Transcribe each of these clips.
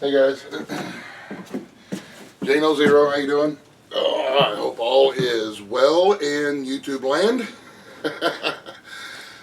Hey guys, Jano Zero, how you doing? Oh, I hope all is well in YouTube land.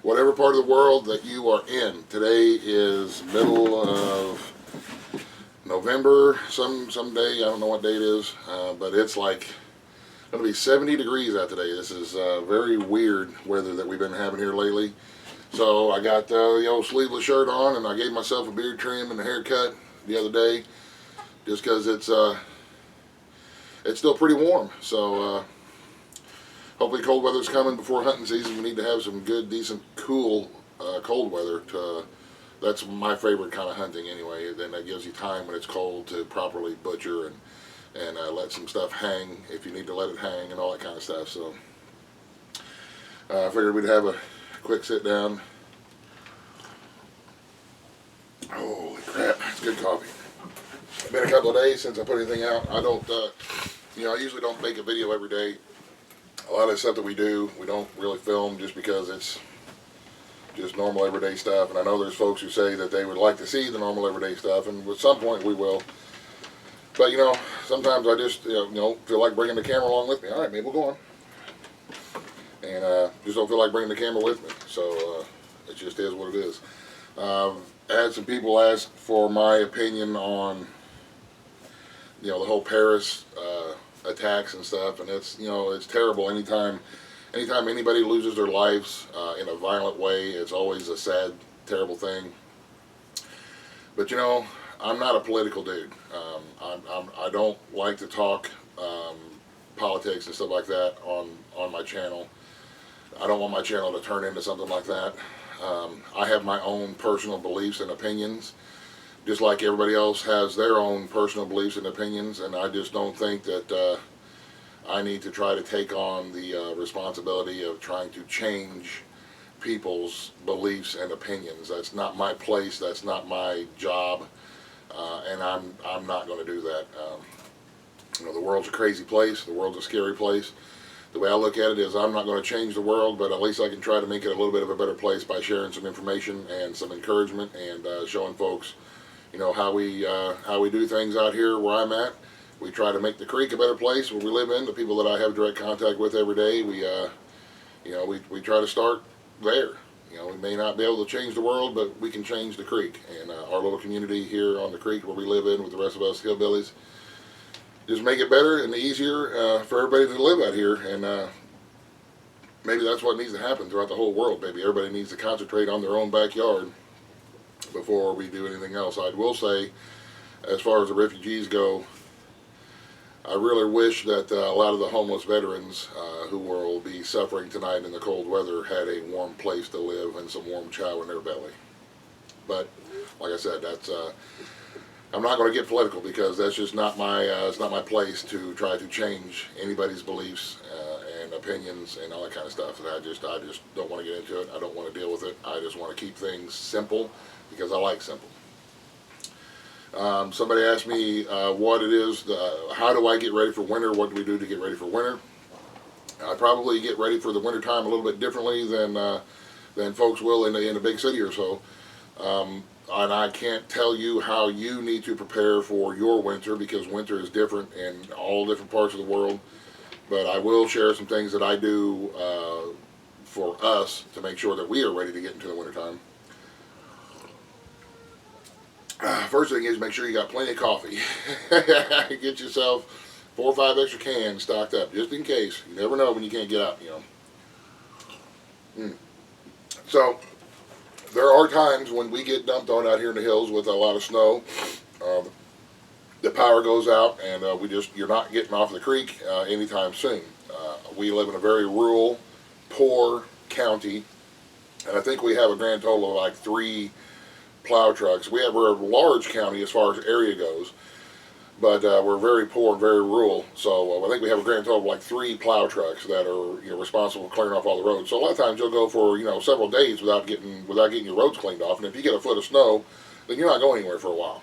Whatever part of the world that you are in. Today is middle of November, some day, I don't know what day it is, but it's like going to be 70 degrees out today. This is very weird weather that we've been having here lately. So I got the old sleeveless shirt on, and I gave myself a beard trim and a haircut the other day, just because it's still pretty warm. So hopefully cold weather's coming before hunting season. We need to have some good, decent, cool cold weather. That's my favorite kind of hunting anyway. Then that gives you time when it's cold to properly butcher and let some stuff hang if you need to let it hang and all that kind of stuff. So I figured we'd have a quick sit down. Holy crap, it's good coffee. It's been a couple of days since I put anything out. I don't, I usually don't make a video every day. A lot of the stuff that we do, we don't really film just because it's just normal everyday stuff. And I know there's folks who say that they would like to see the normal everyday stuff, and at some point we will. But sometimes I just feel like bringing the camera along with me. All right, maybe we'll go on. And just don't feel like bringing the camera with me. So it just is what it is. I had some people ask for my opinion on the whole Paris attacks and stuff, and it's it's terrible. Anytime anybody loses their lives in a violent way, it's always a sad, terrible thing. But I'm not a political dude. I don't like to talk politics and stuff like that on my channel. I don't want my channel to turn into something like that. I have my own personal beliefs and opinions, just like everybody else has their own personal beliefs and opinions, and I just don't think that I need to try to take on the responsibility of trying to change people's beliefs and opinions. That's not my place. That's not my job, and I'm not going to do that. The world's a crazy place. The world's a scary place. The way I look at it is I'm not going to change the world, but at least I can try to make it a little bit of a better place by sharing some information and some encouragement and showing folks, how we do things out here where I'm at. We try to make the creek a better place where we live in. The people that I have direct contact with every day, we try to start there. We may not be able to change the world, but we can change the creek. And our little community here on the creek where we live in with the rest of us hillbillies, just make it better and easier for everybody to live out here. And maybe that's what needs to happen throughout the whole world. Maybe everybody needs to concentrate on their own backyard before we do anything else. I will say, as far as the refugees go, I really wish that a lot of the homeless veterans who will be suffering tonight in the cold weather had a warm place to live and some warm chow in their belly. But like I said, that's I'm not going to get political because that's just not my it's not my place to try to change anybody's beliefs and opinions and all that kind of stuff. And I just don't want to get into it. I don't want to deal with it. I just want to keep things simple because I like simple. Somebody asked me what it is, how do I get ready for winter? What do we do to get ready for winter? I probably get ready for the winter time a little bit differently than folks will in a big city or so. And I can't tell you how you need to prepare for your winter because winter is different in all different parts of the world. But I will share some things that I do for us to make sure that we are ready to get into the wintertime. First thing is make sure you got plenty of coffee. Get yourself 4 or 5 extra cans stocked up just in case. You never know when you can't get out, So there are times when we get dumped on out here in the hills with a lot of snow. The power goes out and you're not getting off the creek anytime soon. We live in a very rural, poor county, and I think we have a grand total of like 3 plow trucks. We're a large county as far as area goes, but we're very poor and very rural. So I think we have a grand total of like 3 plow trucks that are responsible for clearing off all the roads. So a lot of times you'll go for several days without getting your roads cleaned off. And if you get a foot of snow, then you're not going anywhere for a while,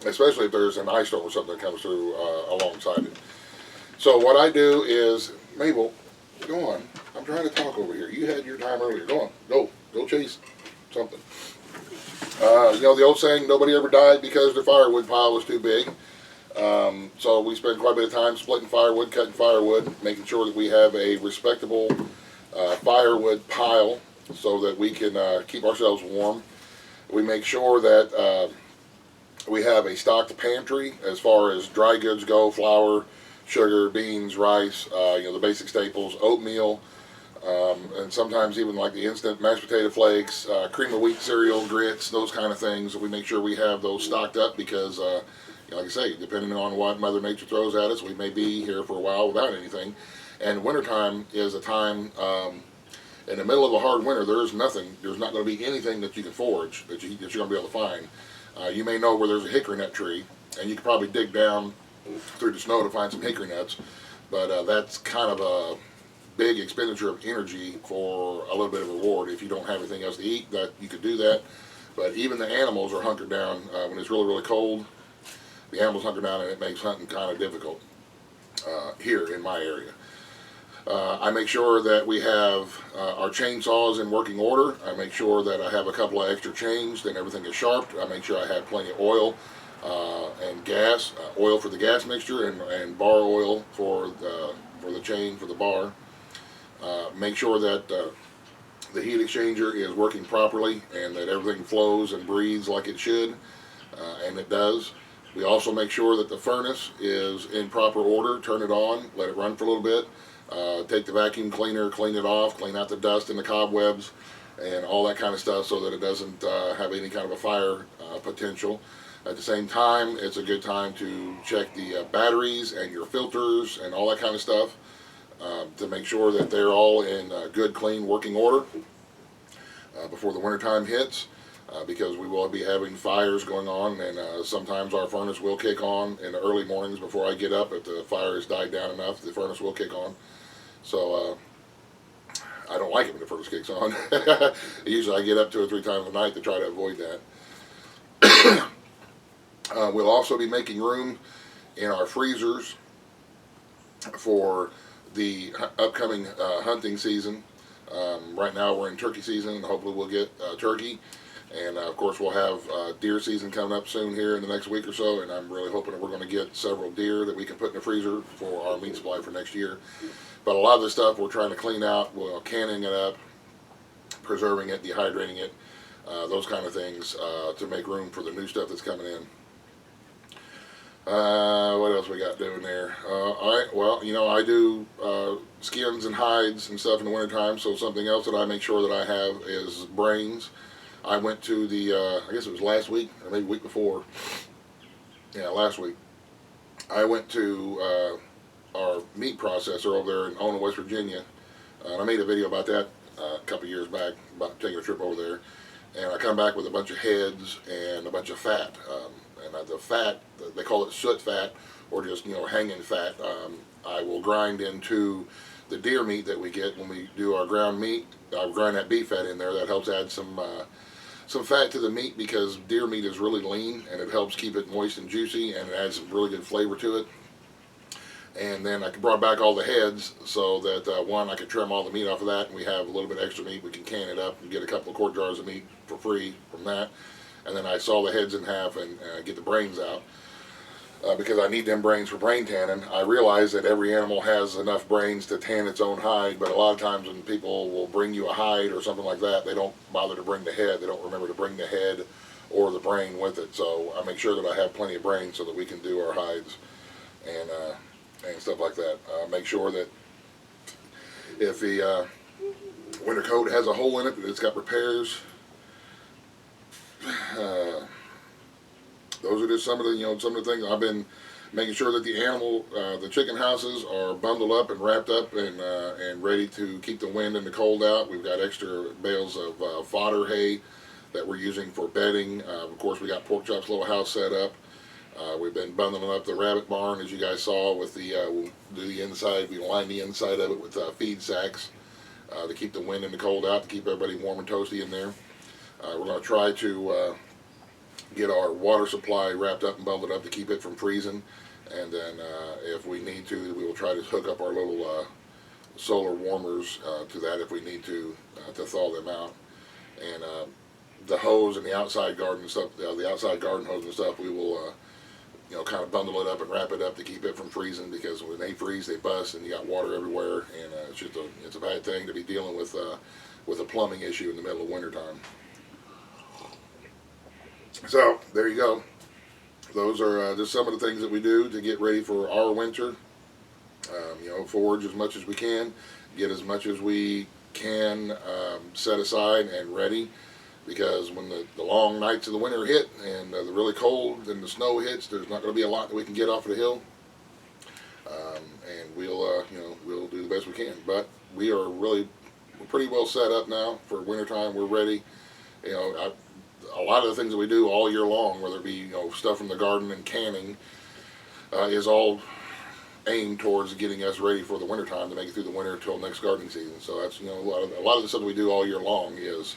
especially if there's an ice storm or something that comes through alongside it. So what I do is, Mabel, go on. I'm trying to talk over here. You had your time earlier. Go on. Go chase something. The old saying, nobody ever died because their firewood pile was too big. So we spend quite a bit of time splitting firewood, cutting firewood, making sure that we have a respectable firewood pile so that we can keep ourselves warm. We make sure that we have a stocked pantry as far as dry goods go: flour, sugar, beans, rice, the basic staples, oatmeal, and sometimes even like the instant mashed potato flakes, cream of wheat cereal, grits, those kind of things. We make sure we have those stocked up because, like I say, depending on what Mother Nature throws at us, we may be here for a while without anything. And wintertime is a time, in the middle of a hard winter, there's not going to be anything that you can forage that you're going to be able to find. You may know where there's a hickory nut tree, and you could probably dig down through the snow to find some hickory nuts, but that's kind of a big expenditure of energy for a little bit of reward. If you don't have anything else to eat, that you could do that. But even the animals are hunkered down when it's really, really cold. The animals hunker down, and it makes hunting kind of difficult here in my area. I make sure that we have our chainsaws in working order. I make sure that I have a couple of extra chains, then everything is sharpened. I make sure I have plenty of oil and gas, oil for the gas mixture, and bar oil for the chain for the bar. Make sure that the heat exchanger is working properly and that everything flows and breathes like it should, and it does. We also make sure that the furnace is in proper order. Turn it on, let it run for a little bit. Take the vacuum cleaner, clean it off, clean out the dust and the cobwebs and all that kind of stuff so that it doesn't have any kind of a fire potential. At the same time, it's a good time to check the batteries and your filters and all that kind of stuff to make sure that they're all in good, clean, working order before the wintertime hits. Because we will be having fires going on, and sometimes our furnace will kick on in the early mornings before I get up. If the fire has died down enough, the furnace will kick on. So I don't like it when the furnace kicks on. Usually I get up 2 or 3 times a night to try to avoid that. We'll also be making room in our freezers for the upcoming hunting season. Right now we're in turkey season, and hopefully we'll get turkey. And of course we'll have deer season coming up soon here in the next week or so, and I'm really hoping that we're going to get several deer that we can put in the freezer for our meat supply for next year. But a lot of the stuff we're trying to clean out, we're canning it up, preserving it, dehydrating it, those kind of things to make room for the new stuff that's coming in. What else we got doing there? Alright, well, I do skins and hides and stuff in the wintertime, so something else that I make sure that I have is brains. I went to I guess it was last week, or maybe the week before. Yeah, last week. I went to our meat processor over there in Ona, West Virginia. And I made a video about that a couple years back, about taking a trip over there. And I come back with a bunch of heads and a bunch of fat. And the fat, they call it soot fat, or just, hanging fat. I will grind into the deer meat that we get when we do our ground meat. I grind that beef fat in there. That helps add some fat to the meat because deer meat is really lean, and it helps keep it moist and juicy, and it adds some really good flavor to it. And then I brought back all the heads so that one, I could trim all the meat off of that, and we have a little bit extra meat. We can can it up and get a couple of quart jars of meat for free from that. And then I saw the heads in half and get the brains out. Because I need them brains for brain tanning. I realize that every animal has enough brains to tan its own hide, but a lot of times when people will bring you a hide or something like that, they don't bother to bring the head. They don't remember to bring the head or the brain with it. So I make sure that I have plenty of brains so that we can do our hides and stuff like that. Make sure that if the winter coat has a hole in it, that it's got repairs. Those are just some of the things I've been making sure that the chicken houses are bundled up and wrapped up and ready to keep the wind and the cold out. We've got extra bales of fodder hay that we're using for bedding. Of course, we got Pork Chop's little house set up. We've been bundling up the rabbit barn, as you guys saw, with we'll do the inside. We line the inside of it with feed sacks to keep the wind and the cold out, to keep everybody warm and toasty in there. We're going to try to get our water supply wrapped up and bundled up to keep it from freezing, and then if we need to, we will try to hook up our little solar warmers to that if we need to thaw them out. And the hose and the outside garden stuff, the outside garden hose and stuff, we will kind of bundle it up and wrap it up to keep it from freezing, because when they freeze, they bust, and you got water everywhere, and it's a bad thing to be dealing with a plumbing issue in the middle of wintertime. So there you go. Those are just some of the things that we do to get ready for our winter. Forage as much as we can, get as much as we can set aside and ready, because when the long nights of the winter hit and the really cold and the snow hits, there's not going to be a lot that we can get off of the hill, and we'll do the best we can. But we're pretty well set up now for wintertime. We're ready. A lot of the things that we do all year long, whether it be stuff from the garden and canning, is all aimed towards getting us ready for the wintertime to make it through the winter until next gardening season. So that's a lot of the stuff that we do all year long is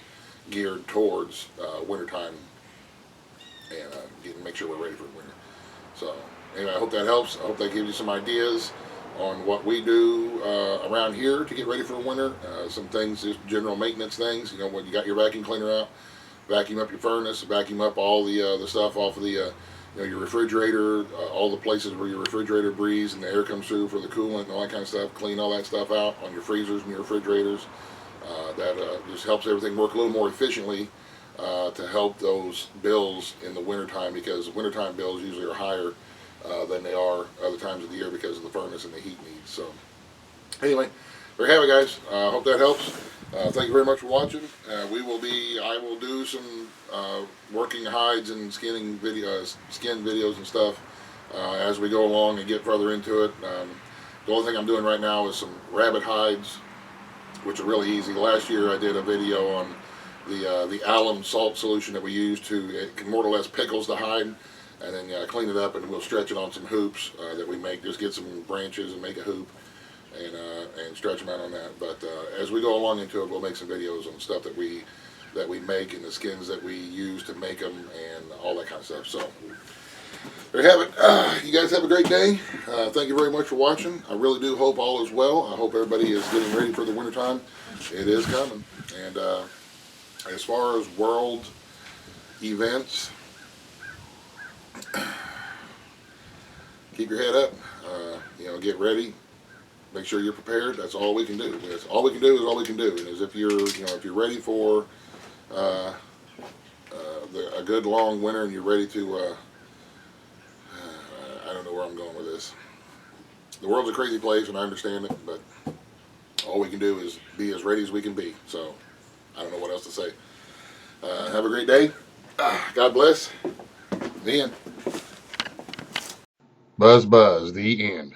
geared towards wintertime, and make sure we're ready for the winter. So anyway, I hope that helps. I hope that gives you some ideas on what we do around here to get ready for winter. Some things, just general maintenance things. When you got your vacuum cleaner out, vacuum up your furnace, vacuum up all the stuff off of the your refrigerator, all the places where your refrigerator breathes and the air comes through for the coolant and all that kind of stuff. Clean all that stuff out on your freezers and your refrigerators. That just helps everything work a little more efficiently to help those bills in the wintertime, because the wintertime bills usually are higher than they are other times of the year because of the furnace and the heat needs. So anyway, there you have it, guys. Hope that helps. Thank you very much for watching. I will do some working hides and skin videos and stuff as we go along and get further into it. The only thing I'm doing right now is some rabbit hides, which are really easy. Last year I did a video on the alum salt solution that we use it more or less pickles the hide, and then clean it up, and we'll stretch it on some hoops that we make. Just get some branches and make a hoop, and stretch them out on that. But as we go along into it, we'll make some videos on stuff that we make and the skins that we use to make them and all that kind of stuff. So there you have it. You guys have a great day. Thank you very much for watching. I really do hope all is well. I hope everybody is getting ready for the wintertime. It is coming. And as far as world events, keep your head up. Get ready. Make sure you're prepared. That's all we can do. All we can do is all we can do. And as if you're ready for a good long winter, and you're ready to I don't know where I'm going with this. The world's a crazy place, and I understand it, but all we can do is be as ready as we can be. So I don't know what else to say. Have a great day. God bless. The end. Buzz, the end.